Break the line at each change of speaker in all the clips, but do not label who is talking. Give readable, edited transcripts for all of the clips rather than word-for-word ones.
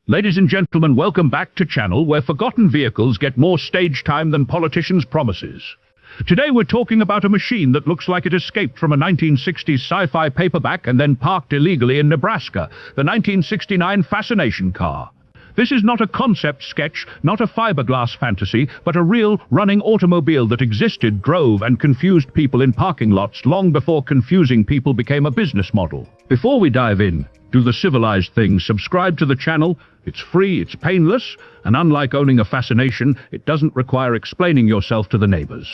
Ladies and gentlemen, welcome back to channel where forgotten vehicles get more stage time than politicians' promises. Today we're talking about a machine that looks like it escaped from a 1960s sci-fi paperback and then parked illegally in Nebraska, the 1969 Fascination car. This is not a concept sketch, not a fiberglass fantasy, but a real, running automobile that existed, drove, and confused people in parking lots long before confusing people became a business model. Before we dive in, do the civilized thing, subscribe to the channel. It's free, it's painless, and unlike owning a Fascination, it doesn't require explaining yourself to the neighbors.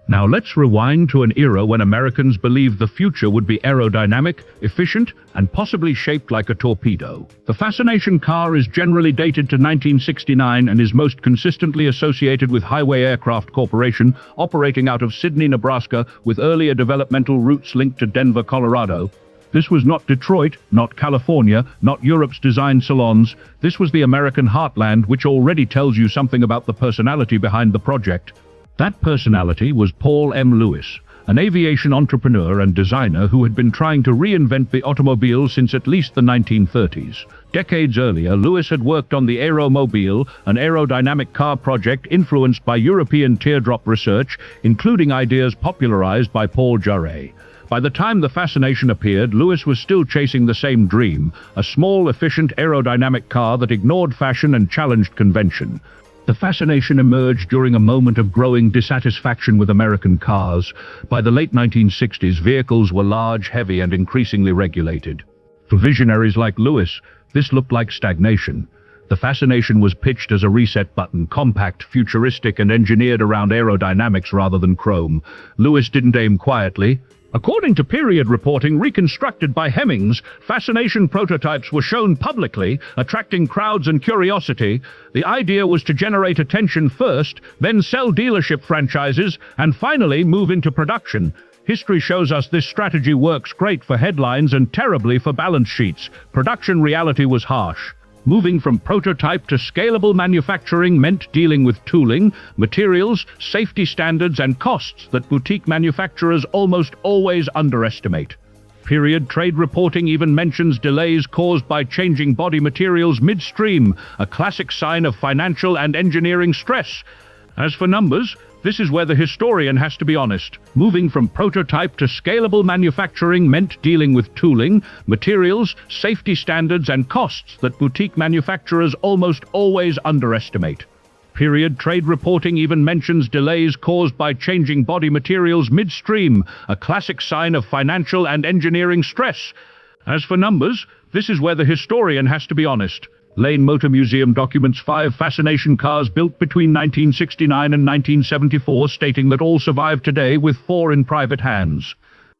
Now let's rewind to an era when Americans believed the future would be aerodynamic, efficient, and possibly shaped like a torpedo. The Fascination car is generally dated to 1969 and is most consistently associated with Highway Aircraft Corporation, operating out of Sydney, Nebraska, with earlier developmental routes linked to Denver, Colorado. This was not Detroit, not California, not Europe's design salons. This was the American heartland, which already tells you something about the personality behind the project. That personality was Paul M. Lewis, an aviation entrepreneur and designer who had been trying to reinvent the automobile since at least the 1930s. Decades earlier, Lewis had worked on the Aeromobile, an aerodynamic car project influenced by European teardrop research, including ideas popularized by Paul Jarret. By the time the Fascination appeared, Lewis was still chasing the same dream, a small, efficient aerodynamic car that ignored fashion and challenged convention. The Fascination emerged during a moment of growing dissatisfaction with American cars. By the late 1960s, vehicles were large, heavy, and increasingly regulated. For visionaries like Lewis, this looked like stagnation. The Fascination was pitched as a reset button, compact, futuristic, and engineered around aerodynamics rather than chrome. Lewis didn't aim quietly. According to period reporting reconstructed by Hemmings, Fascination prototypes were shown publicly, attracting crowds and curiosity. The idea was to generate attention first, then sell dealership franchises, and finally move into production. History shows us this strategy works great for headlines and terribly for balance sheets. Production reality was harsh. Moving from prototype to scalable manufacturing meant dealing with tooling, materials, safety standards, and costs that boutique manufacturers almost always underestimate. Period trade reporting even mentions delays caused by changing body materials midstream, a classic sign of financial and engineering stress. As for numbers, this is where the historian has to be honest. Moving from prototype to scalable manufacturing meant dealing with tooling, materials, safety standards, and costs that boutique manufacturers almost always underestimate. Period trade reporting even mentions delays caused by changing body materials midstream, a classic sign of financial and engineering stress. As for numbers, this is where the historian has to be honest. Lane Motor Museum documents 5 Fascination cars built between 1969 and 1974, stating that all survive today, with 4 in private hands.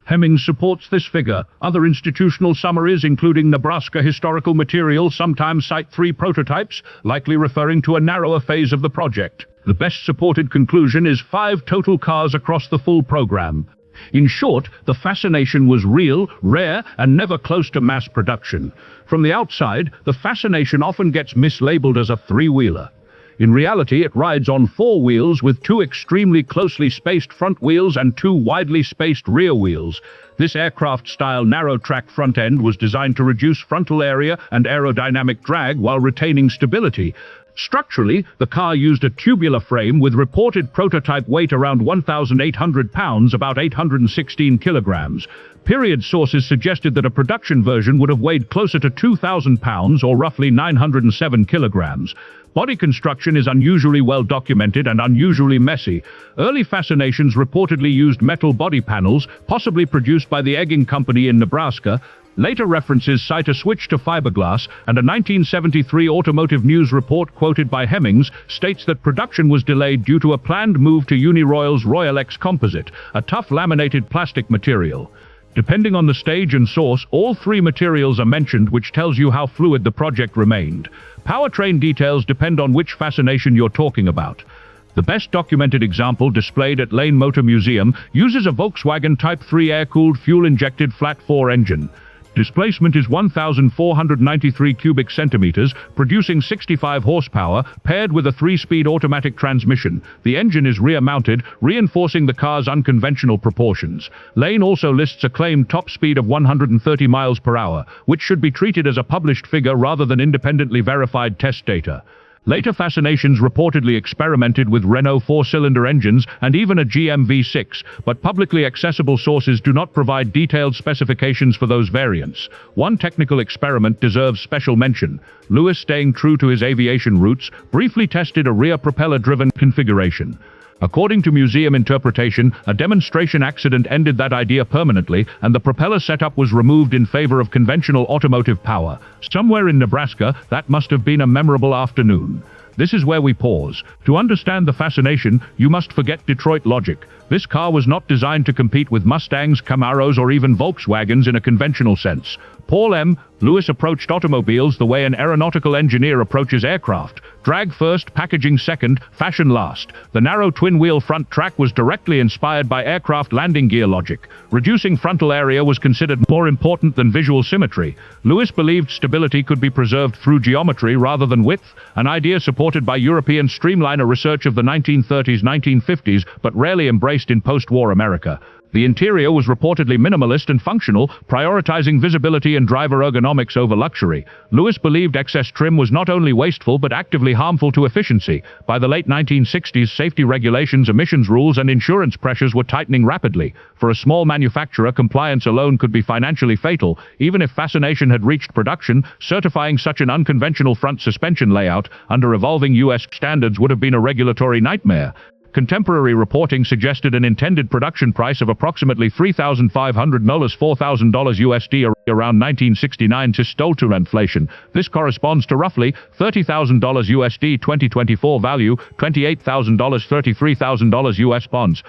Hemmings supports this figure. Other institutional summaries, including Nebraska Historical Material, sometimes cite 3 prototypes, likely referring to a narrower phase of the project. The best supported conclusion is 5 total cars across the full program. In short, the Fascination was real, rare, and never close to mass production. From the outside, the Fascination often gets mislabeled as a 3-wheeler. In reality, it rides on 4 wheels with 2 extremely closely spaced front wheels and 2 widely spaced rear wheels. This aircraft-style narrow-track front end was designed to reduce frontal area and aerodynamic drag while retaining stability. Structurally, the car used a tubular frame with reported prototype weight around 1,800 pounds, about 816 kilograms. Period sources suggested that a production version would have weighed closer to 2,000 pounds, or roughly 907 kilograms. Body construction is unusually well documented and unusually messy. Early Fascinations reportedly used metal body panels, possibly produced by the Egging Company in Nebraska. Later references cite a switch to fiberglass, and a 1973 Automotive News report quoted by Hemmings states that production was delayed due to a planned move to Uniroyal's Royal X Composite, a tough laminated plastic material. Depending on the stage and source, all 3 materials are mentioned, which tells you how fluid the project remained. Powertrain details depend on which Fascination you're talking about. The best documented example, displayed at Lane Motor Museum, uses a Volkswagen Type 3 air-cooled, fuel-injected flat-4 engine. Displacement is 1,493 cubic centimeters, producing 65 horsepower, paired with a 3-speed automatic transmission. The engine is rear-mounted, reinforcing the car's unconventional proportions. Lane also lists a claimed top speed of 130 miles per hour, which should be treated as a published figure rather than independently verified test data. Later Fascinations reportedly experimented with Renault 4-cylinder engines and even a GM V6, but publicly accessible sources do not provide detailed specifications for those variants. One technical experiment deserves special mention. Lewis, staying true to his aviation roots, briefly tested a rear propeller-driven configuration. According to museum interpretation, a demonstration accident ended that idea permanently, and the propeller setup was removed in favor of conventional automotive power. Somewhere in Nebraska, that must have been a memorable afternoon. This is where we pause. To understand the Fascination, you must forget Detroit logic. This car was not designed to compete with Mustangs, Camaros, or even Volkswagens in a conventional sense. Paul M. Lewis approached automobiles the way an aeronautical engineer approaches aircraft. Drag first, packaging second, fashion last. The narrow twin-wheel front track was directly inspired by aircraft landing gear logic. Reducing frontal area was considered more important than visual symmetry. Lewis believed stability could be preserved through geometry rather than width, an idea supported by European streamliner research of the 1930s-1950s, but rarely embraced in post-war America. The interior was reportedly minimalist and functional, prioritizing visibility and driver ergonomics over luxury. Lewis believed excess trim was not only wasteful but actively harmful to efficiency. By the late 1960s, safety regulations, emissions rules, and insurance pressures were tightening rapidly. For a small manufacturer, compliance alone could be financially fatal. Even if Fascination had reached production, certifying such an unconventional front suspension layout under evolving U.S. standards would have been a regulatory nightmare. Contemporary reporting suggested an intended production price of approximately $3,500, $4,000 USD around 1969 to inflation. This corresponds to roughly $30,000 USD 2024 value, $28,000, $33,000 US bonds.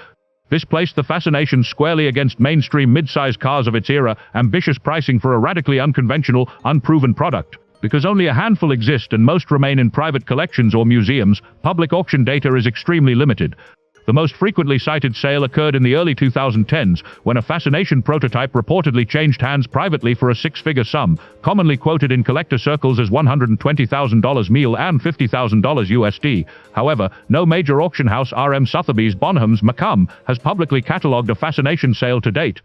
This placed the Fascination squarely against mainstream mid-size cars of its era, ambitious pricing for a radically unconventional, unproven product. Because only a handful exist and most remain in private collections or museums, public auction data is extremely limited. The most frequently cited sale occurred in the early 2010s, when a Fascination prototype reportedly changed hands privately for a 6-figure sum, commonly quoted in collector circles as $120,000 meal and $50,000 USD. However, no major auction house, RM Sotheby's, Bonhams, Macomb, has publicly catalogued a Fascination sale to date.